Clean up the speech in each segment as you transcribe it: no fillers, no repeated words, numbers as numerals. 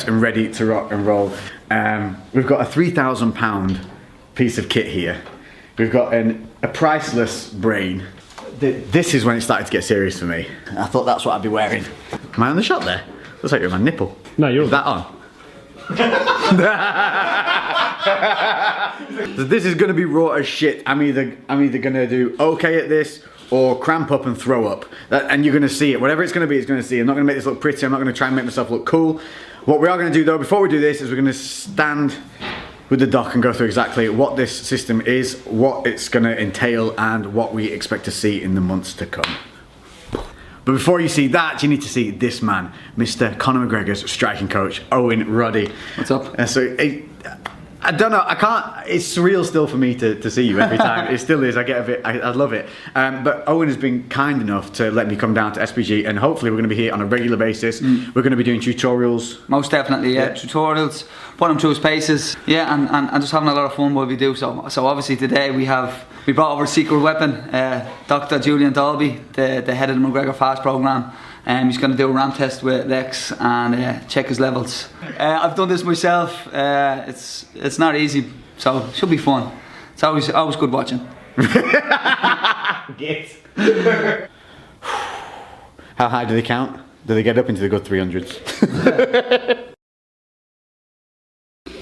prepped and ready to rock and roll. We've got a £3,000 piece of kit here. We've got a priceless brain. This is when it started to get serious for me. I thought that's what I'd be wearing. Am I on the shot there? Looks like you're on my nipple. No, you're Is that on? So this is gonna be raw as shit. I'm either gonna do okay at this or cramp up and throw up. And you're gonna see it. Whatever it's gonna be, it's gonna see. I'm not gonna make this look pretty. I'm not gonna try and make myself look cool. What we are gonna do though, before we do this, is we're gonna stand with the doc and go through exactly what this system is, what it's gonna entail, and what we expect to see in the months to come. But before you see that, you need to see this man, Mr. Conor McGregor's striking coach, Owen Roddy. What's up? I don't know, I can't, it's surreal still for me to see you every time. It still is, I get a bit, I love it. But Owen has been kind enough to let me come down to SPG, and hopefully we're going to be here on a regular basis. We're going to be doing tutorials. Most definitely, yeah. Tutorials, put him through his paces, yeah, and just having a lot of fun while we do so. So obviously today we brought over a secret weapon, Dr. Julian Dalby, the head of the McGregor Fast Programme. He's going to do a ramp test with Lex and check his levels. I've done this myself. It's not easy, so it should be fun. It's always good watching. Yes. How high do they count? Do they get up into the good 300s?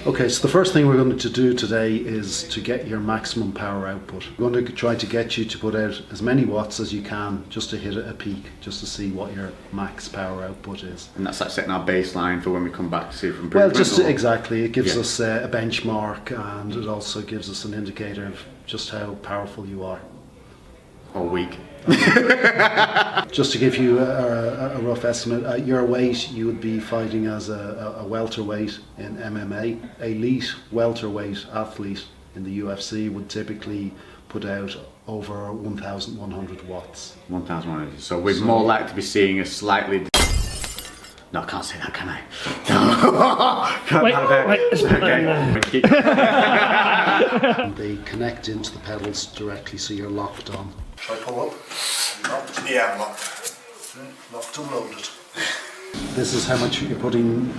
Okay, so the first thing we're going to do today is to get your maximum power output. We're going to try to get you to put out as many watts as you can just to hit a peak, just to see what your max power output is. And that's like setting our baseline for when we come back to see if we're improving. Well, just exactly. It gives us a benchmark, and it also gives us an indicator of just how powerful you are. Or weak. Just to give you a rough estimate, your weight, you would be fighting as a welterweight in MMA. Elite welterweight athlete in the UFC would typically put out over 1,100 watts. 1,100. So we're more likely to be seeing a slightly... No, I can't say that, can I? Wait. They connect into the pedals directly, so you're locked on. Try pull up. Locked. Yeah, I'm locked. Locked and loaded. This is how much you're putting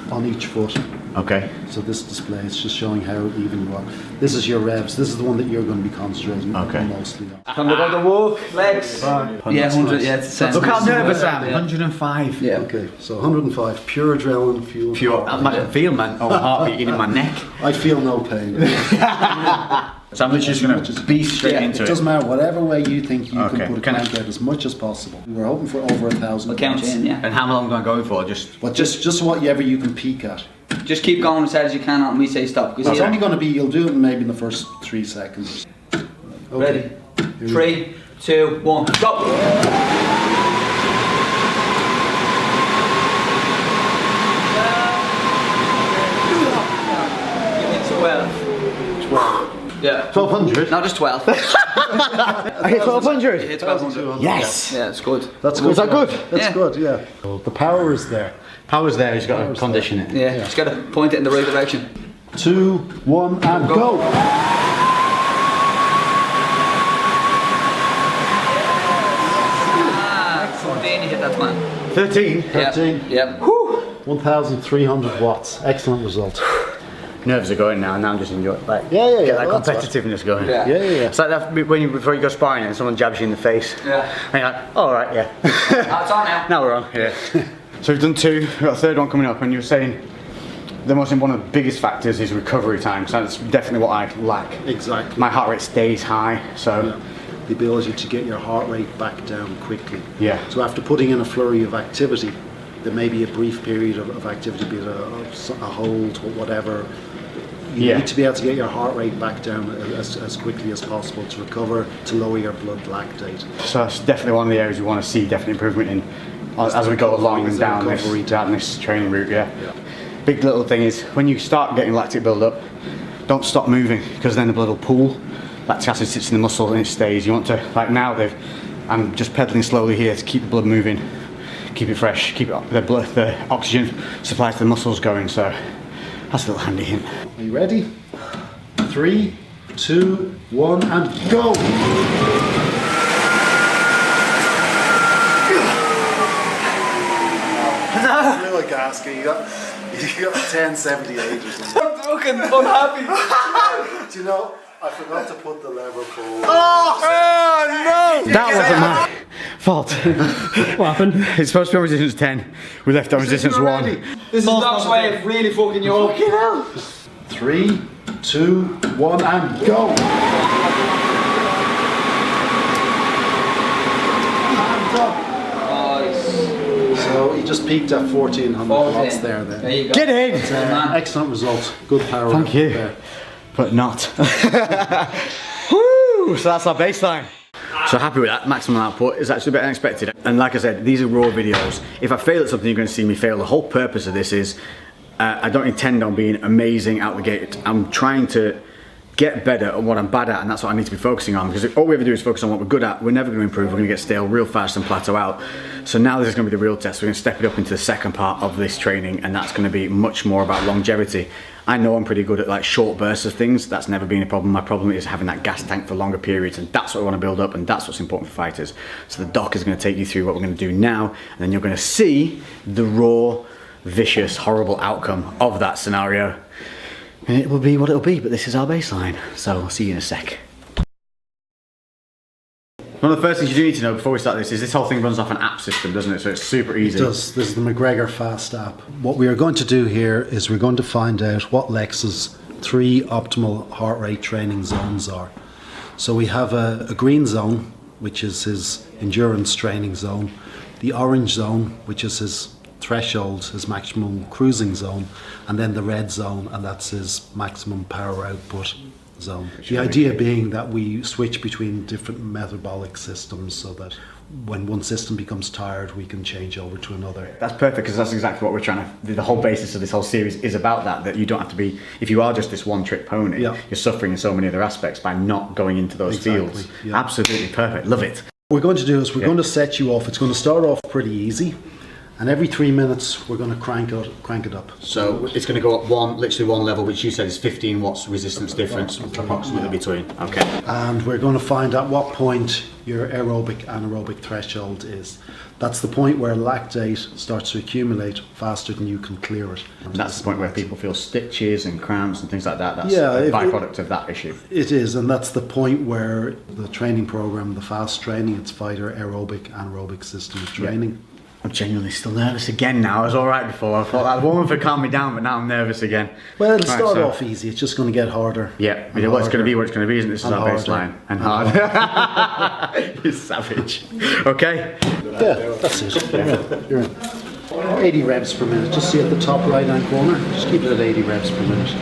on each foot. Okay. So this display is just showing how even you are. This is your revs. This is the one that you're going to be concentrating on mostly on. Can we go to walk, legs? Yeah, 100, yeah, it's the same. Look how nervous I am. 105. Yeah. Okay, so 105, pure adrenaline, fuel. Pure. I feel my own heart beating in my neck. I feel no pain. So I'm literally just going to beast straight into it. It doesn't matter, whatever way you think you can put a count out as much as possible. We're hoping for over 1,000. We'll count in, yeah. And how long am I going for? Just whatever you can peak at. Just keep going as hard as you can and we say stop. It's only going to be, you'll do it maybe in the first 3 seconds. Okay. Ready? 3, 2, 1, go! Give me 12. 12. Yeah. 1,200? No, just 12. I hit 1,200? You hit 1,200. Yes! Yeah, it's good. That's good. Was that good? That's good, yeah. The power is there. Power's there, he's got to condition it. Yeah, just got to point it in the right direction. 2, 1, and go! Ah, 14, you hit that one. 13? 13. Yep. 1,300 watts. Excellent result. Nerves are going now I'm just enjoying like Yeah. get that Well, competitiveness going. Yeah. Yeah. It's like that before you go sparring and someone jabs you in the face. Yeah. And you're like, oh, all right, yeah. That's on now. Now we're on, yeah. So we've done 2, we've got a 3rd one coming up, and you were saying one of the biggest factors is recovery time, so that's definitely what I lack. Exactly. My heart rate stays high, so... The ability to get your heart rate back down quickly. Yeah. So after putting in a flurry of activity, there may be a brief period of activity, be it a hold or whatever. You need to be able to get your heart rate back down as quickly as possible to recover, to lower your blood lactate. So that's definitely one of the areas we want to see definite improvement in as we go along and down this training route, yeah. Big little thing is, when you start getting lactic build-up, don't stop moving, because then the blood will pool. Lactic acid sits in the muscle and it stays. You want to, like now, I'm just pedaling slowly here to keep the blood moving, keep it fresh, keep the oxygen supply to the muscles going, so that's a little handy hint. Are you ready? 3, 2, 1, and go! like asking. You got 1078 or something. I'm fucking unhappy. Do you know? I forgot to put the lever pull. No! That wasn't my fault. What happened? It's supposed to be on resistance 10. We left on resistance 1. This is Doc's way of really fucking you up. 3, 2, 1, and go! Nice. So he just peaked at 1400 watts there. There you go. Get in! Excellent result. Good power. Thank you. There. But not. Woo! So that's our baseline. So happy with that. Maximum output is actually a bit unexpected. And like I said, these are raw videos. If I fail at something, you're going to see me fail. The whole purpose of this is I don't intend on being amazing out the gate. I'm trying to get better at what I'm bad at, and that's what I need to be focusing on, because if all we ever do is focus on what we're good at, we're never going to improve. We're going to get stale real fast and plateau out. So now this is going to be the real test. We're going to step it up into the second part of this training, and that's going to be much more about longevity. I know I'm pretty good at like short bursts of things. That's never been a problem. My problem is having that gas tank for longer periods, and that's what I want to build up, and that's what's important for fighters. So the doc is going to take you through what we're going to do now, and then you're going to see the raw, vicious, horrible outcome of that scenario. And it will be what it'll be, but this is our baseline. So I'll see you in a sec. One of the first things you do need to know before we start this whole thing runs off an app system, doesn't it? So it's super easy. It does. This is the McGregor Fast app. What we are going to do here is we're going to find out what Lex's 3 optimal heart rate training zones are. So we have a green zone, which is his endurance training zone, the orange zone, which is his threshold, his maximum cruising zone, and then the red zone, and that's his maximum power output zone. The idea being that we switch between different metabolic systems so that when one system becomes tired, we can change over to another. That's perfect, because that's exactly what we're trying to, the whole basis of this whole series is about that you don't have to be, if you are just this one trick pony, Yeah. you're suffering in so many other aspects by not going into those fields. Yeah. Absolutely perfect, love it. What we're going to do is we're going to set you off. It's going to start off pretty easy, and every 3 minutes we're going to crank it up. So it's going to go up literally one level, which you said is 15 watts resistance difference approximately between. Okay. And we're going to find at what point your aerobic anaerobic threshold is. That's the point where lactate starts to accumulate faster than you can clear it. And that's the point where people feel stitches and cramps and things like that. That's Yeah, a byproduct of that issue. It is, and that's the point where the training program, the fast training, it's Fighter aerobic anaerobic system of training. I'm genuinely still nervous again now. I was all right before. I thought that woman for calm me down, but now I'm nervous again. Well, it'll start off easy. It's just going to get harder. Yeah, well, it's going to be what it's going to be, isn't it? This is our baseline. And hard. You're savage. Okay. Yeah, that's it. You're in. 80 reps per minute. Just see at the top right hand corner. Just keep it at 80 reps per minute.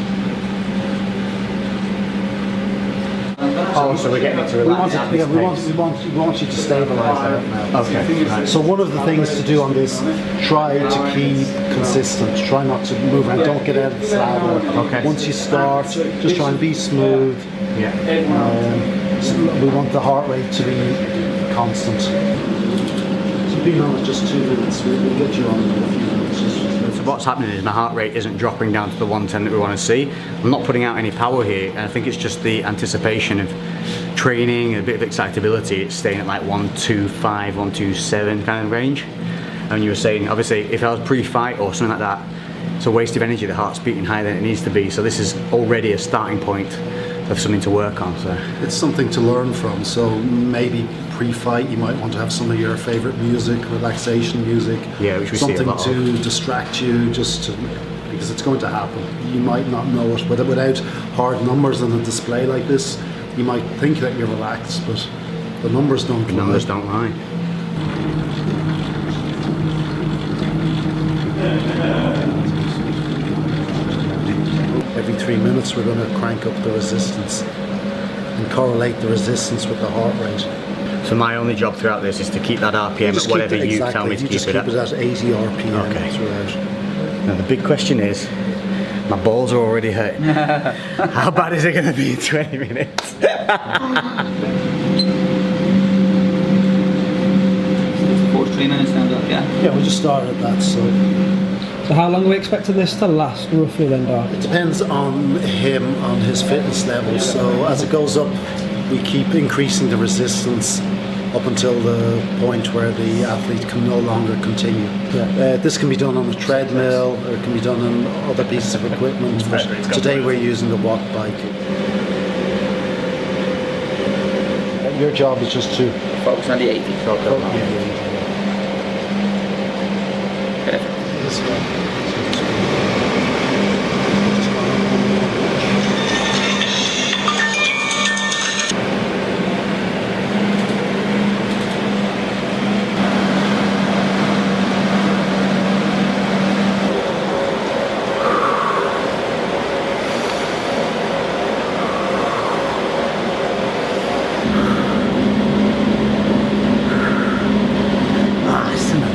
Oh, so we're getting it to relax. We want you to stabilise that now. Okay. Right. So one of the things to do on this, try to keep consistent. Try not to move around. Don't get out of the saddle. Okay. Once you start, just try and be smooth. Yeah. So we want the heart rate to be constant. So being on it just 2 minutes, we'll get you on in a few minutes. So what's happening is my heart rate isn't dropping down to the 110 that we want to see. I'm not putting out any power here, and I think it's just the anticipation of training, a bit of excitability. It's staying at like 125, 127 kind of range. And you were saying, obviously, if I was pre-fight or something like that, it's a waste of energy. The heart's beating higher than it needs to be. So this is already a starting point of something to work on. So it's something to learn from. So maybe pre-fight you might want to have some of your favorite music, relaxation music, which we something see a lot to distract you, because it's going to happen. You might not know it, but without hard numbers on a display like this, you might think that you're relaxed, but the numbers don't lie. The numbers don't lie. Every 3 minutes we're going to crank up the resistance and correlate the resistance with the heart rate. So my only job throughout this is to keep that RPM at whatever you tell me to keep it at. Keep it at 80 RPM Okay. throughout. Now the big question is, my balls are already hurting. How bad is it going to be in 20 minutes? 3 minutes now, Doc, yeah? Yeah, we just started at that, so how long are we expecting this to last, roughly then, Doc? it depends on him, on his fitness level. So as it goes up, we keep increasing the resistance up until the point where the athlete can no longer continue. This can be done on a treadmill, or it can be done on other pieces of equipment, but today we're using the walk bike. Your job is just to Focus on the 80.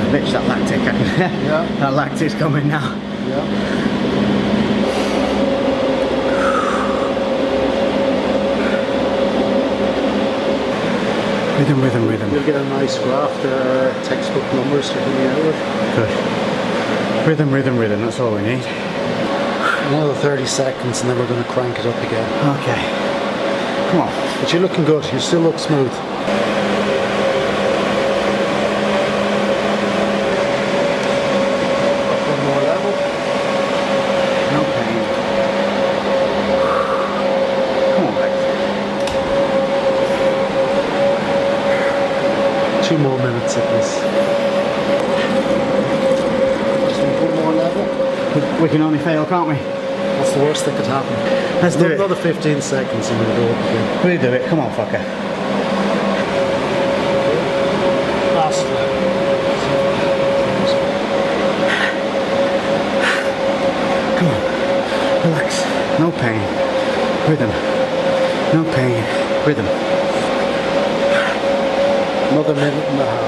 Bitch, that lactic. Yeah. That lactic's coming now. Yeah. Rhythm. You'll get a nice graph. There are textbook numbers to coming out with. Good. Rhythm. That's all we need. Another 30 seconds and then we're going to crank it up again. Okay. Come on. But you're looking good. You still look smooth. One more level. No pain. Come on, Bex. 2 more minutes of this. Just one more level. We can only fail, can't we? What's the worst that could happen? Let's do it. Another 15 seconds and we'll go up again. We'll do it. Come on, fucker. Last level. Come on. Relax. No pain. Rhythm. No pain. Rhythm. Another minute and a half.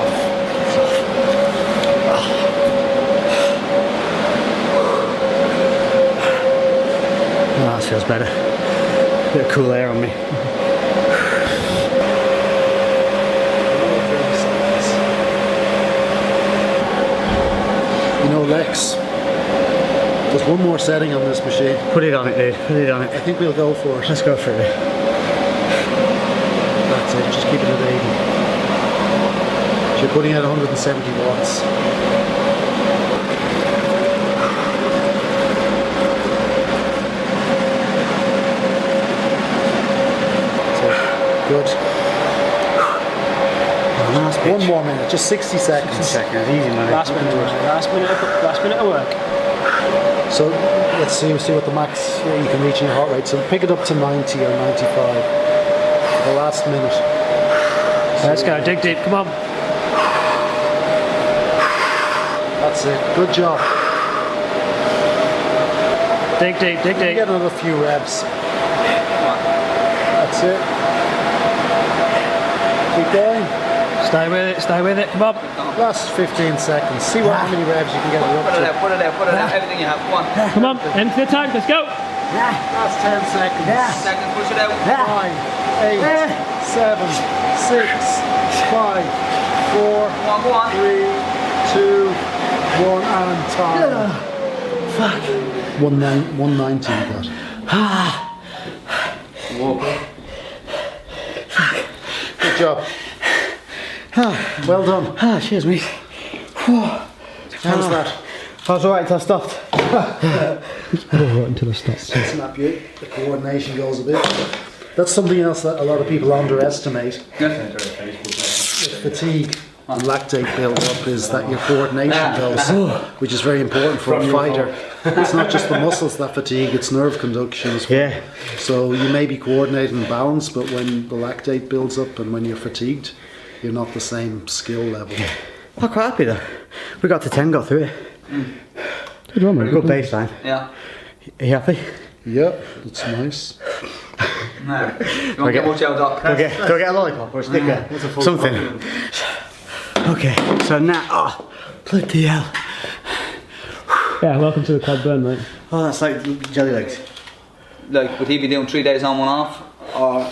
Oh, that feels better. Bit of cool air on me. Another 30 seconds. You know, Lex, there's one more setting on this machine. Put it on it, dude. Put it on I it. think we'll go for it. Let's go for it. That's it, just keep it at 80. So you're putting out 170 watts. Good. Last One more minute, just 60 seconds. 60 seconds, easy man. Last minute of work. So let's see what the max you can reach in your heart rate. So pick it up to 90 or 95 for the last minute. Let's go, dig deep, come on. That's it. Good job. Dig deep. Get another few reps. That's it. Keep going. Stay with it, come on. Last 15 seconds. See how many revs you can get it up to. Put it out, everything you have. Go on. Come on, empty the tank, let's go. Last 10 seconds. Seconds, push it out. 9, 8, 7, 6, 5, 4, Go on. 3, 2, 1, and time. Fuck. 190 you got. Good job. Well done. Cheers, mate. How's that? I was alright until I stopped. Right until I stop. Snap you. The coordination goes a bit. That's something else that a lot of people underestimate. With fatigue and lactate build up is that your coordination goes, which is very important for a fighter. It's not just the muscles that fatigue, it's nerve conduction as well. Yeah. So you may be coordinating and balanced, but when the lactate builds up and when you're fatigued, you're not the same skill level. I'm quite happy though. We got to 10, got through it. Good one, mate. Good baseline. Yeah. Are you happy? Yeah, that's nice. No. You won't get much out, Doc. Do I get a lollipop or a sticker? Something. Okay, so now, bloody hell. Yeah, welcome to the quad burn, mate. Oh, that's like jelly legs. Like, would he be doing 3 days on, 1 off? Or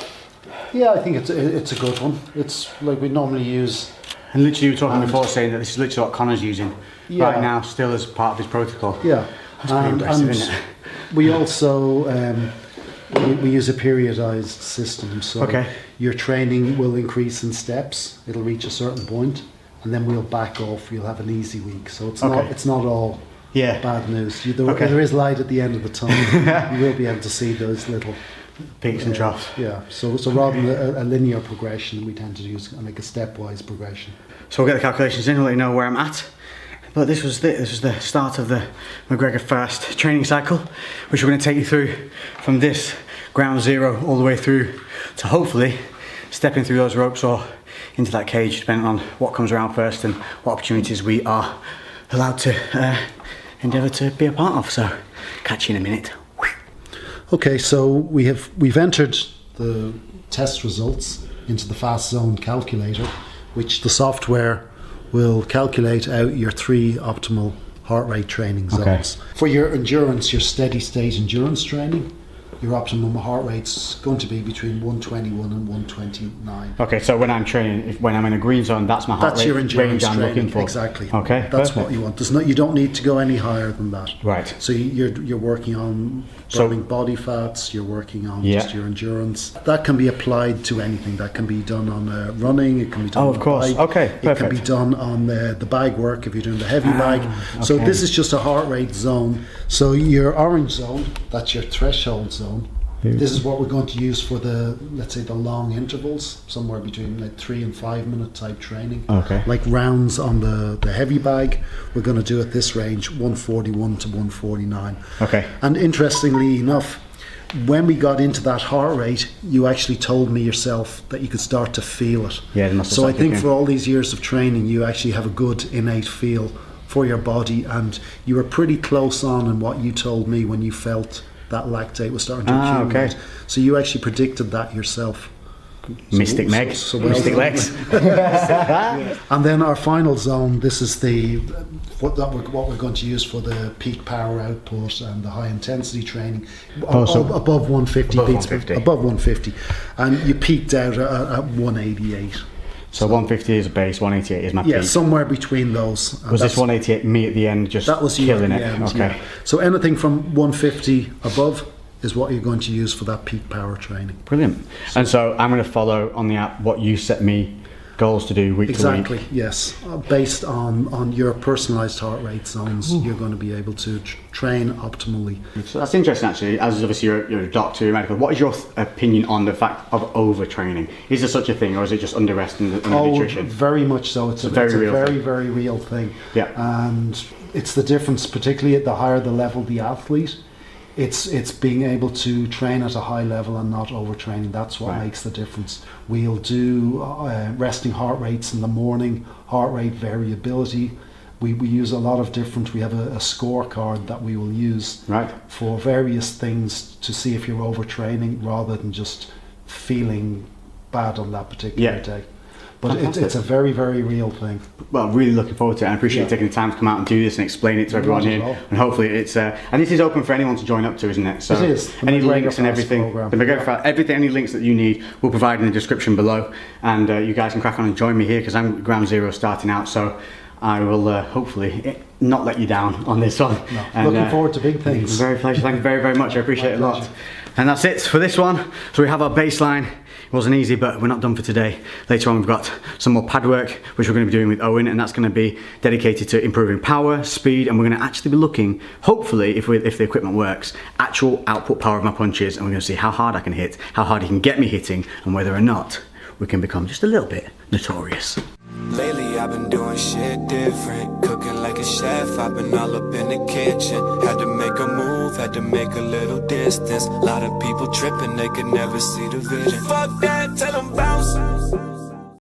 Yeah, I think it's a good one. It's like we normally use. And literally you were talking before saying that this is literally what Conor's using right now, still as part of his protocol. Yeah, That's pretty impressive, isn't it? we also We use a periodized system, so Okay. your training will increase in steps. It'll reach a certain point, and then we'll back off. You'll have an easy week. So it's not all Yeah. bad news. Okay. There is light at the end of the tunnel. You will be able to see those little Peaks and troughs. Yeah. So rather than a linear progression, we tend to use like a stepwise progression. So we'll get the calculations in, we'll let you know where I'm at. But this was the start of the McGregor Fast training cycle, which we're going to take you through from this ground zero all the way through to hopefully stepping through those ropes or into that cage, depending on what comes around first and what opportunities we are allowed to endeavour to be a part of. So catch you in a minute. Okay, so we've entered the test results into the Fast Zone calculator, which the software will calculate out your 3 optimal heart rate training zones. Okay. For your endurance, your steady state endurance training, your optimum heart rate's going to be between 121 and 129. Okay, so when I'm training, when I'm in a green zone, that's my heart That's rate your endurance range I'm training. looking for. Exactly. Okay, that's perfect. what you want. You don't need to go any higher than that. Right. So you're working on burning body fats. You're working on just your endurance. That can be applied to anything. That can be done on running. It can be done. Oh, of course. Bike. Okay, It can be perfect. done on the bag work if you're doing the heavy bag. So okay. this is just a heart rate zone. So your orange zone, that's your threshold zone. This is what we're going to use for let's say the long intervals, somewhere between like 3 and 5 minute type training. Okay. Like rounds on the heavy bag, we're going to do at this range 141 to 149. Okay. And interestingly enough, when we got into that heart rate, you actually told me yourself that you could start to feel it. Yeah, it must have so I started think kicking. for all these years of training, you actually have a good innate feel for your body, and you were pretty close on in what you told me when you felt that lactate was starting to accumulate. okay. So you actually predicted that yourself. Mystic Meg, so well Mystic done. Legs. And then our final zone, this is what we're going to use for the peak power output and the high intensity training. Above 150 above beats, 150. above 150, and you peaked out at 188. So 150 is a base, 188 is my Yeah, peak. somewhere between those. And Was this that's- 188 me at the end just That was killing it? yeah, Okay. yeah. So anything from 150 above is what you're going to use for that peak power training. Brilliant. And so I'm going to follow on the app what you set me goals to do week Exactly, to week. yes. Based on your personalised heart rate zones, you're going to be able to train optimally. So that's interesting actually, as obviously you're a doctor, you're a medical. What is your opinion on the fact of overtraining? Is there such a thing, or is it just under-resting the nutrition? Very much so. It's a very real very, thing. very real thing. Yeah. And it's the difference, particularly at the higher the level the athlete. It's being able to train at a high level and not overtraining. That's what Right. makes the difference. We'll do resting heart rates in the morning, heart rate variability. We use a lot of different, we have a scorecard that we will use Right. for various things to see if you're overtraining rather than just feeling bad on that particular Yeah. day. But Fantastic. it's a very, very real thing. Well, really looking forward to it. I appreciate you Yeah. taking the time to come out and do this and explain it to everyone Not at here. all. And hopefully it's and this is open for anyone to join up to, isn't it? So It is. The any McGregor links and Fast everything, program. the McGregor Fast, everything, any links that you need, we'll provide in the description below. And you guys can crack on and join me here because I'm ground zero starting out. So I will hopefully not let you down on this one. No. And, Looking forward to big things. Very pleasure. Thank you very, very much. I appreciate it a lot. pleasure. And that's it for this one. So we have our baseline. It wasn't easy, but we're not done for today. Later on, we've got some more pad work, which we're going to be doing with Owen, and that's going to be dedicated to improving power, speed, and we're going to actually be looking, hopefully, if the equipment works, actual output power of my punches, and we're going to see how hard I can hit, how hard he can get me hitting, and whether or not we can become just a little bit notorious. Lately I've been doing shit different, cooking like a chef, I've been all up in the kitchen. Had to make a move, had to make a little distance. Lot of people tripping, they could never see the vision. Fuck that, tell them bounce.